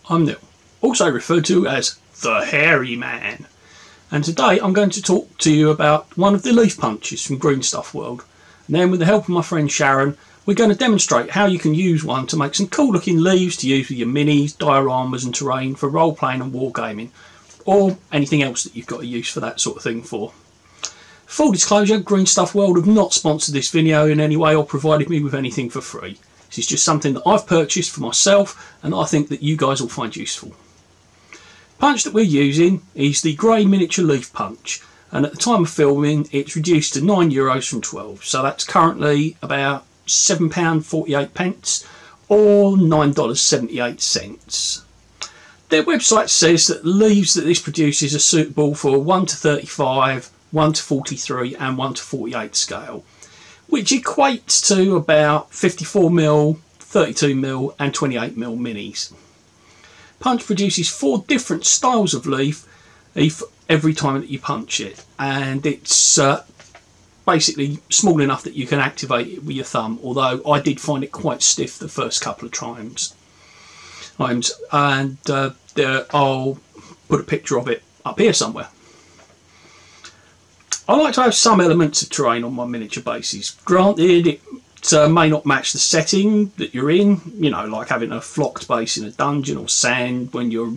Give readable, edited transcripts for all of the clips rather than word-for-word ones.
I'm Neil, also referred to as the Hairy Man, and today I'm going to talk to you about one of the leaf punches from Green Stuff World. And then with the help of my friend Sharon, we're going to demonstrate how you can use one to make some cool looking leaves to use with your minis, dioramas and terrain for role playing and wargaming, or anything else that you've got a use for that sort of thing for. Full disclosure, Green Stuff World have not sponsored this video in any way or provided me with anything for free. This is just something that I've purchased for myself and I think that you guys will find useful. Punch that we're using is the grey miniature leaf punch, and at the time of filming it's reduced to €9 from 12, so that's currently about £7.48 or $9.78. Their website says that the leaves that this produces are suitable for 1 to 35, 1 to 43 and 1 to 48 scale, which equates to about 54mm, 32mm and 28mm minis. Punch produces 4 different styles of leaf every time that you punch it, and it's basically small enough that you can activate it with your thumb, although I did find it quite stiff the first couple of times. And I'll put a picture of it up here somewhere. I like to have some elements of terrain on my miniature bases. Granted, it may not match the setting that you're in, you know, like having a flocked base in a dungeon or sand when your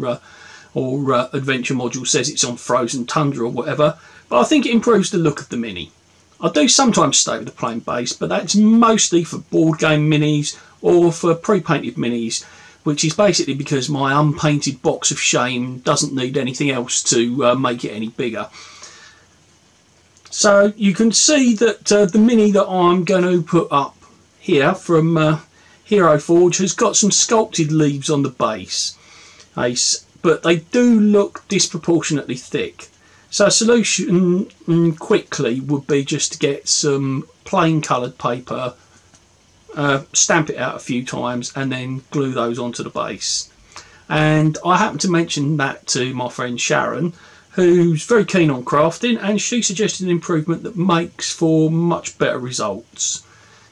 adventure module says it's on frozen tundra or whatever, but I think it improves the look of the mini. I do sometimes stay with a plain base, but that's mostly for board game minis or for pre-painted minis, which is basically because my unpainted box of shame doesn't need anything else to make it any bigger. So you can see that the mini that I'm going to put up here from Hero Forge has got some sculpted leaves on the base, but they do look disproportionately thick. So a solution quickly would be just to get some plain coloured paper, stamp it out a few times and then glue those onto the base. And I happened to mention that to my friend Sharon, who's very keen on crafting, and she suggested an improvement that makes for much better results.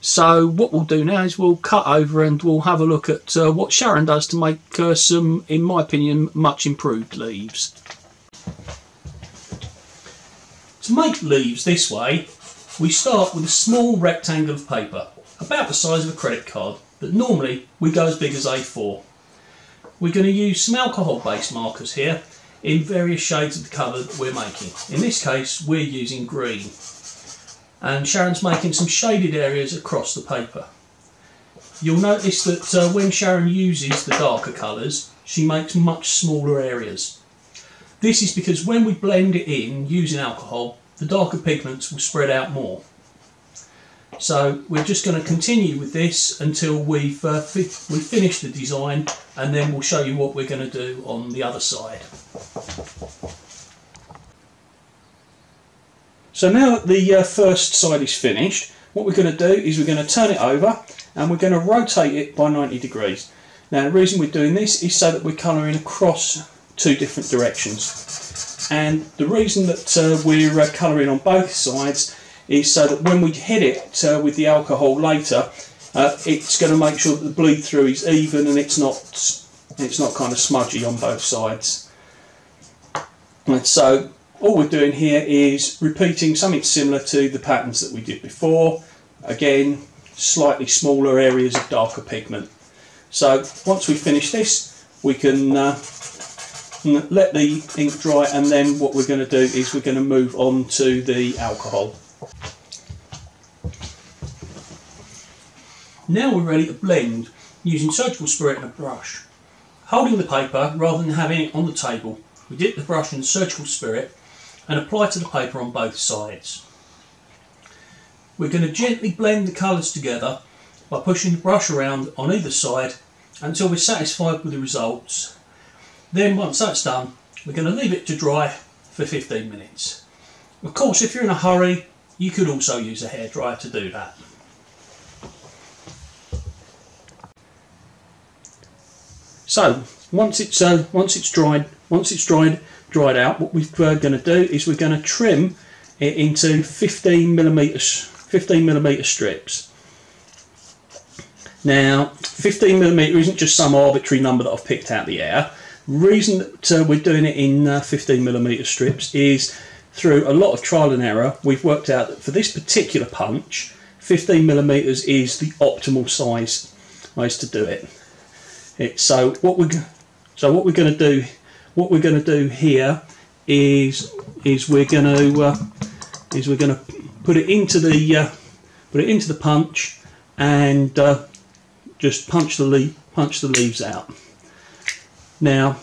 So what we'll do now is we'll cut over and we'll have a look at what Sharon does to make some, in my opinion, much improved leaves. To make leaves this way, we start with a small rectangle of paper, about the size of a credit card, but normally we go as big as A4. We're going to use some alcohol based markers here in various shades of the colour that we're making. In this case we're using green, and Sharon's making some shaded areas across the paper. You'll notice that when Sharon uses the darker colours she makes much smaller areas. This is because when we blend it in using alcohol, the darker pigments will spread out more. So we're just going to continue with this until we've finished the design, and then we'll show you what we're going to do on the other side. So now that the first side is finished, what we're going to do is we're going to turn it over and we're going to rotate it by 90 degrees. Now the reason we're doing this is so that we're colouring across 2 different directions, and the reason that we're colouring on both sides is so that when we hit it with the alcohol later, it's going to make sure that the bleed through is even and it's not kind of smudgy on both sides. And so all we're doing here is repeating something similar to the patterns that we did before. Again, slightly smaller areas of darker pigment. So once we finish this, we can let the ink dry, and then what we're going to do is we're going to move on to the alcohol. Now we're ready to blend using surgical spirit and a brush. Holding the paper rather than having it on the table, we dip the brush in surgical spirit and apply to the paper on both sides. We're going to gently blend the colours together by pushing the brush around on either side until we're satisfied with the results. Then once that's done, we're going to leave it to dry for 15 minutes. Of course, if you're in a hurry, you could also use a hairdryer to do that. So once it's dried out, what we're going to do is we're going to trim it into 15mm strips. Now 15mm isn't just some arbitrary number that I've picked out of the air. The reason that we're doing it in 15mm strips is through a lot of trial and error we've worked out that for this particular punch 15mm is the optimal size to do it. So what we're going to do here is we're going to put it into the punch and just punch the leaves out. Now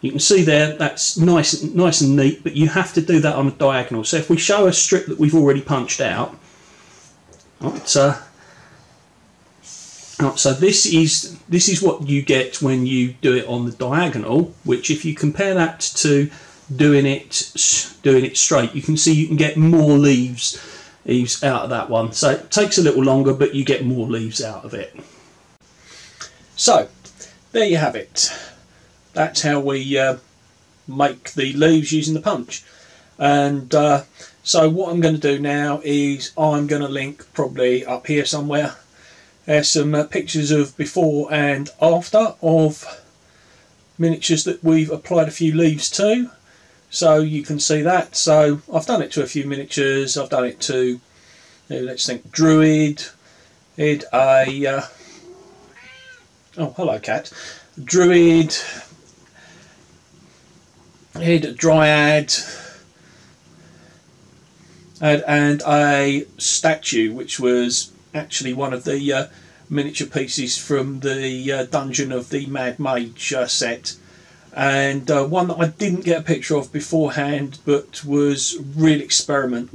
you can see there that's nice and neat, but you have to do that on a diagonal. So if we show a strip that we've already punched out, right, so this is what you get when you do it on the diagonal, which if you compare that to doing it straight, you can see you can get more leaves out of that one. So it takes a little longer, but you get more leaves out of it. So there you have it. That's how we make the leaves using the punch. And so what I'm going to do now is I'm going to link, probably up here somewhere, some pictures of before and after of miniatures that we've applied a few leaves to, so you can see that. So I've done it to a few miniatures. I've done it to, let's think, Druid, oh hello cat, Druid, Dryad, and a statue which was actually one of the miniature pieces from the Dungeon of the Mad Mage set, and one that I didn't get a picture of beforehand but was real experiment,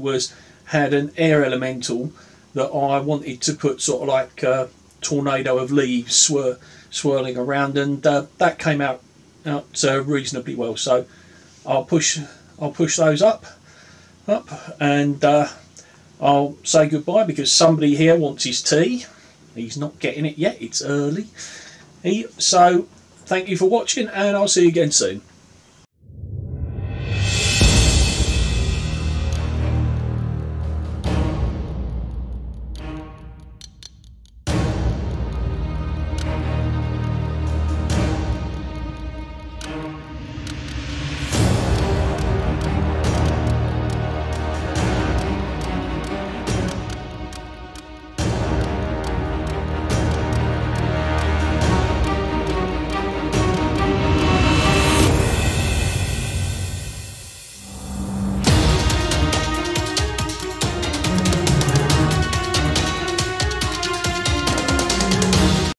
had an air elemental that I wanted to put sort of like a tornado of leaves swirling around, and that came out reasonably well. So I'll push those up and I'll say goodbye because somebody here wants his tea. He's not getting it yet, it's early. So thank you for watching, and I'll see you again soon.